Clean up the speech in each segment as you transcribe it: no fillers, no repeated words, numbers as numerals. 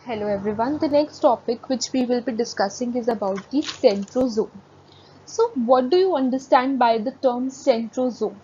Hello everyone. The next topic which we will be discussing is about the centrosome. So what do you understand by the term centrosome?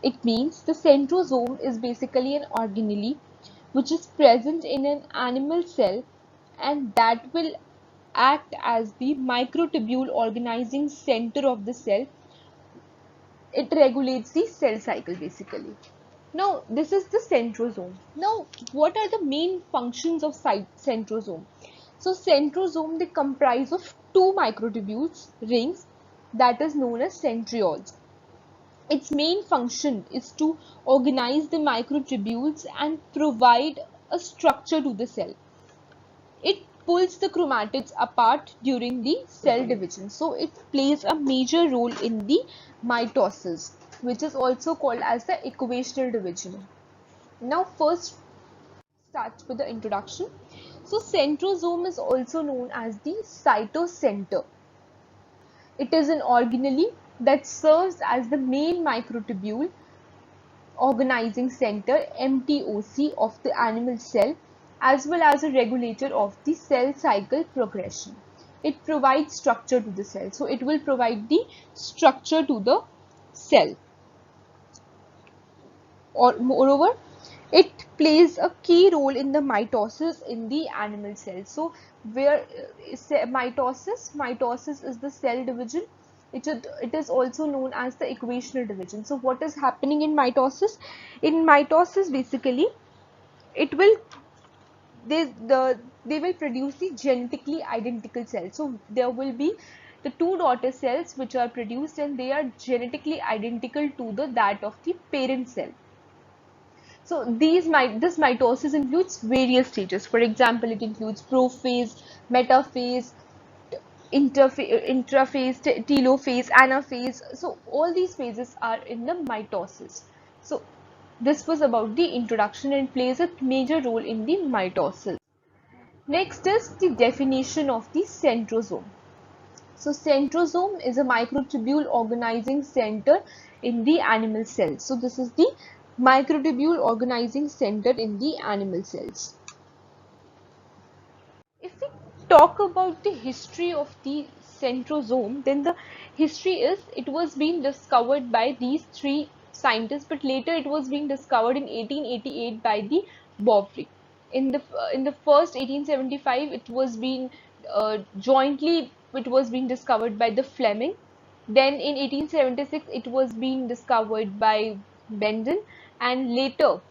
It means the centrosome is basically an organelle which is present in an animal cell and that will act as the microtubule organizing center of the cell. It regulates the cell cycle basically. Now, this is the centrosome. Now, what are the main functions of centrosome? So, centrosome, they comprise of two microtubules rings that is known as centrioles. Its main function is to organize the microtubules and provide a structure to the cell. It pulls the chromatids apart during the cell division. So it plays a major role in the mitosis, which is also called as the equational division. Now first starts with the introduction. So centrosome is also known as the cytocenter. It is an organelle that serves as the main microtubule organizing center MTOC of the animal cell as well as a regulator of the cell cycle progression. It provides structure to the cell. So it will provide the structure to the cell. Or moreover, it plays a key role in the mitosis in the animal cell. So where mitosis is the cell division. It is also known as the equational division. So what is happening in mitosis? In mitosis basically it will they will produce the genetically identical cells. So there will be the two daughter cells which are produced and they are genetically identical to the that of the parent cell. So this mitosis includes various stages. For example, it includes prophase, metaphase, intraphase, telophase, anaphase. So all these phases are in the mitosis. So this was about the introduction and plays a major role in the mitosis. Next is the definition of the centrosome. So centrosome is a microtubule organizing center in the animal cells. So this is the microtubule organizing center in the animal cells. If we talk about the history of the centrosome, then the history is it was being discovered by these three scientists, but later it was being discovered in 1888 by the Boveri. In the first 1875, it was being jointly it was being discovered by the Fleming. Then in 1876, it was being discovered by Benden, and later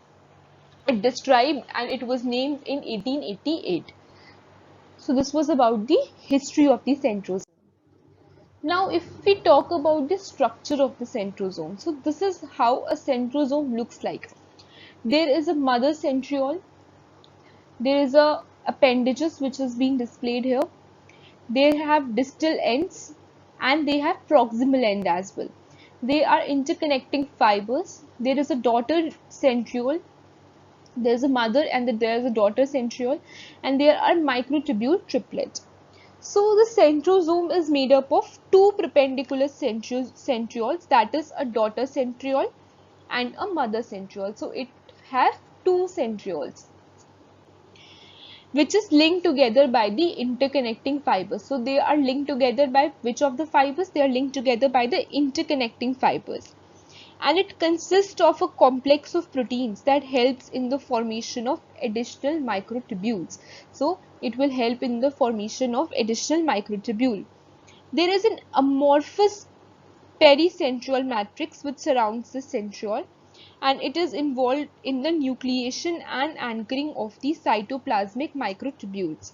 it described and it was named in 1888. So this was about the history of the centrosome. Now if we talk about the structure of the centrosome, so this is how a centrosome looks like. There is a mother centriole, there is a appendages which is being displayed here, they have distal ends and they have proximal end as well. They are interconnecting fibers. There is a daughter centriole, there is a mother and there is a daughter centriole, and there are microtubule triplets. So the centrosome is made up of two perpendicular centrioles, that is a daughter centriole and a mother centriole. So it has two centrioles which is linked together by the interconnecting fibers. So they are linked together by which of the fibers? They are linked together by the interconnecting fibers. And it consists of a complex of proteins that helps in the formation of additional microtubules. So it will help in the formation of additional microtubule. There is an amorphous pericentriole matrix which surrounds the centriole, and it is involved in the nucleation and anchoring of the cytoplasmic microtubules.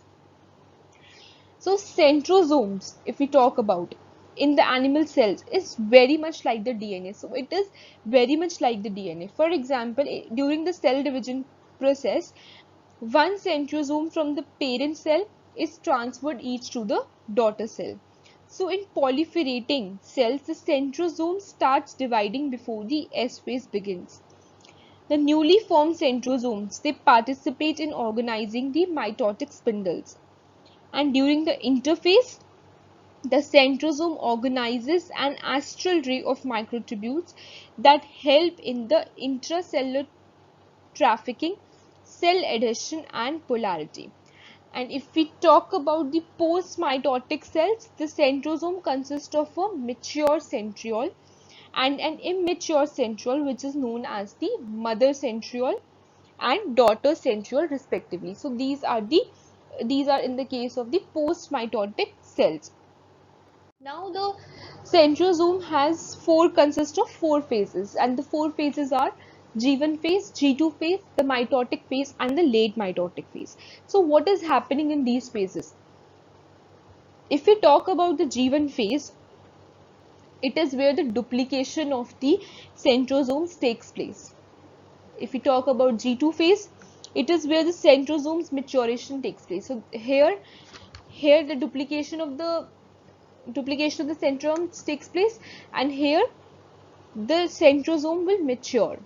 So centrosomes, if we talk about in the animal cells, is very much like the DNA. So it is very much like the DNA. For example, during the cell division process, one centrosome from the parent cell is transferred each to the daughter cell. So in proliferating cells, the centrosome starts dividing before the S phase begins. The newly formed centrosomes, they participate in organizing the mitotic spindles. And during the interphase, The centrosome organizes an astral ray of microtubules that help in the intracellular trafficking, cell adhesion, and polarity. And if we talk about the post-mitotic cells, the centrosome consists of a mature centriole and an immature centriole, which is known as the mother centriole and daughter centriole respectively. So these are in the case of the post-mitotic cells. Now the centrosome consists of four phases, and the four phases are G1 phase, G2 phase, the mitotic phase, and the late mitotic phase. So what is happening in these phases? If we talk about the G1 phase, it is where the duplication of the centrosomes takes place. If we talk about G2 phase, it is where the centrosomes maturation takes place. So here the duplication of the centrosomes takes place, and here the centrosome will mature.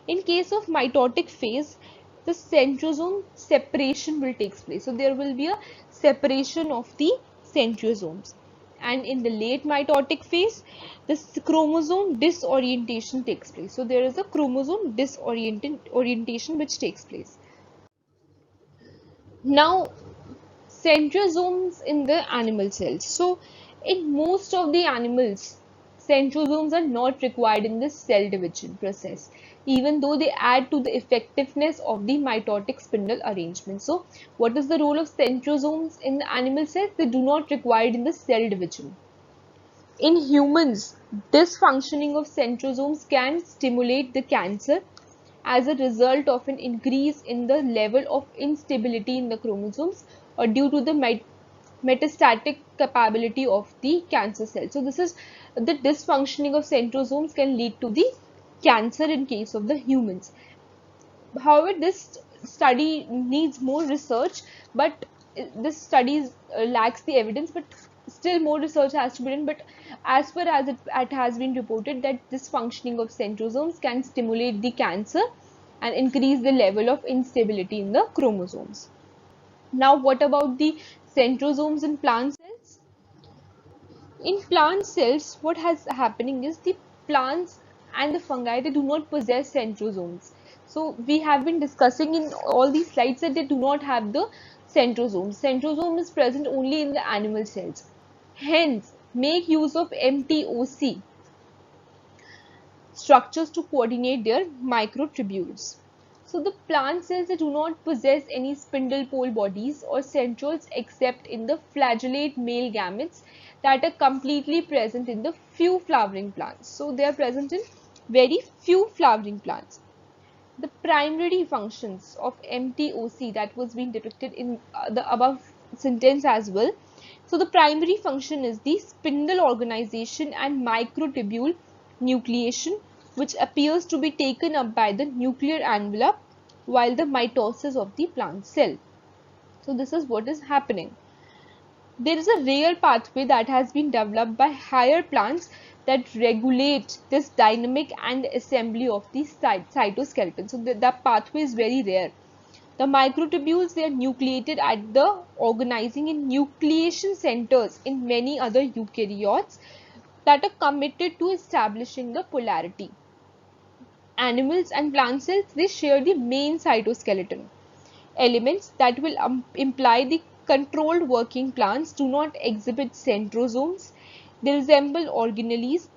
In case of mitotic phase, the centrosome separation will take place. So there will be a separation of the centrosomes. And in the late mitotic phase, the chromosome disorientation takes place. So there is a chromosome disorientation which takes place. Now, centrosomes in the animal cells. So in most of the animals, centrosomes are not required in the cell division process, even though they add to the effectiveness of the mitotic spindle arrangement. So what is the role of centrosomes in the animal cells? They do not required in the cell division. In humans, this functioning of centrosomes can stimulate the cancer as a result of an increase in the level of instability in the chromosomes or due to the metastatic capability of the cancer cell. So this is the dysfunctioning of centrosomes can lead to the cancer in case of the humans. However, this study needs more research, but this study lacks the evidence, but still more research has to be done. But as far as it has been reported that this functioning of centrosomes can stimulate the cancer and increase the level of instability in the chromosomes. Now, what about the centrosomes in plant cells? In plant cells, what has happening is the plants and the fungi, they do not possess centrosomes. So we have been discussing in all these slides that they do not have the centrosomes. Centrosome is present only in the animal cells. Hence, make use of MTOC structures to coordinate their microtubules. So the plant cells, they do not possess any spindle pole bodies or centrioles except in the flagellate male gametes that are completely present in the few flowering plants. So they are present in very few flowering plants. The primary functions of MTOC that was being depicted in the above sentence as well. So the primary function is the spindle organization and microtubule nucleation, which appears to be taken up by the nuclear envelope while the mitosis of the plant cell. So this is what is happening. There is a rare pathway that has been developed by higher plants that regulate this dynamic and assembly of the cytoskeleton. So that pathway is very rare. The microtubules, they are nucleated at the organizing in nucleation centers in many other eukaryotes that are committed to establishing the polarity. Animals and plant cells, they share the main cytoskeleton. Elements that will imply the controlled working plants do not exhibit centrosomes. They resemble organelles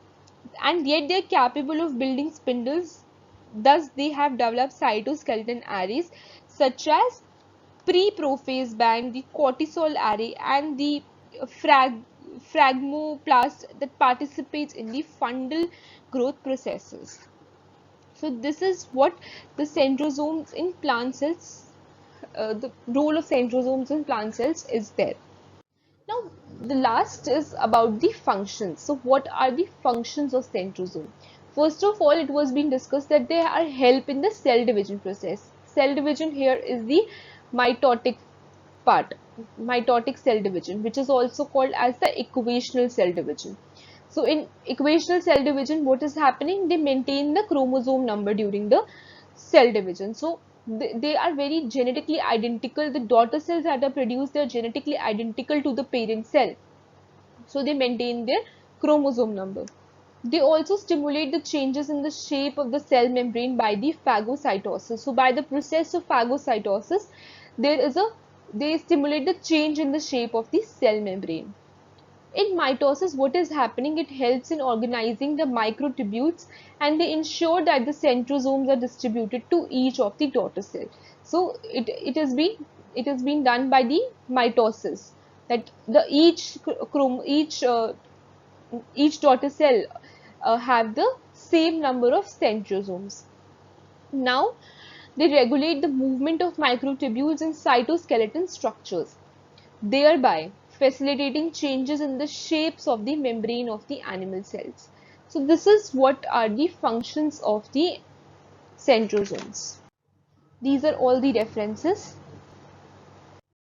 and yet they are capable of building spindles. Thus, they have developed cytoskeleton arrays such as pre-prophase band, the cortisol array, and the phragmoplast that participates in the fundal growth processes. So this is what the centrosomes in plant cells, the role of centrosomes in plant cells is there. Now, the last is about the functions. So what are the functions of centrosome? First of all, it was being discussed that they are help in the cell division process. Cell division here is the mitotic part, mitotic cell division, which is also called as the equational cell division. So in equational cell division, what is happening? They maintain the chromosome number during the cell division. So they are very genetically identical. The daughter cells that are produced, they are genetically identical to the parent cell. So they maintain their chromosome number. They also stimulate the changes in the shape of the cell membrane by the phagocytosis. So by the process of phagocytosis, they stimulate the change in the shape of the cell membrane. In mitosis, what is happening? It helps in organizing the microtubules, and they ensure that the centrosomes are distributed to each of the daughter cell. So it has been done by the mitosis, that the each daughter cell have the same number of centrosomes. Now, they regulate the movement of microtubules in cytoskeleton structures, thereby facilitating changes in the shapes of the membrane of the animal cells. So this is what are the functions of the centrosomes. These are all the references.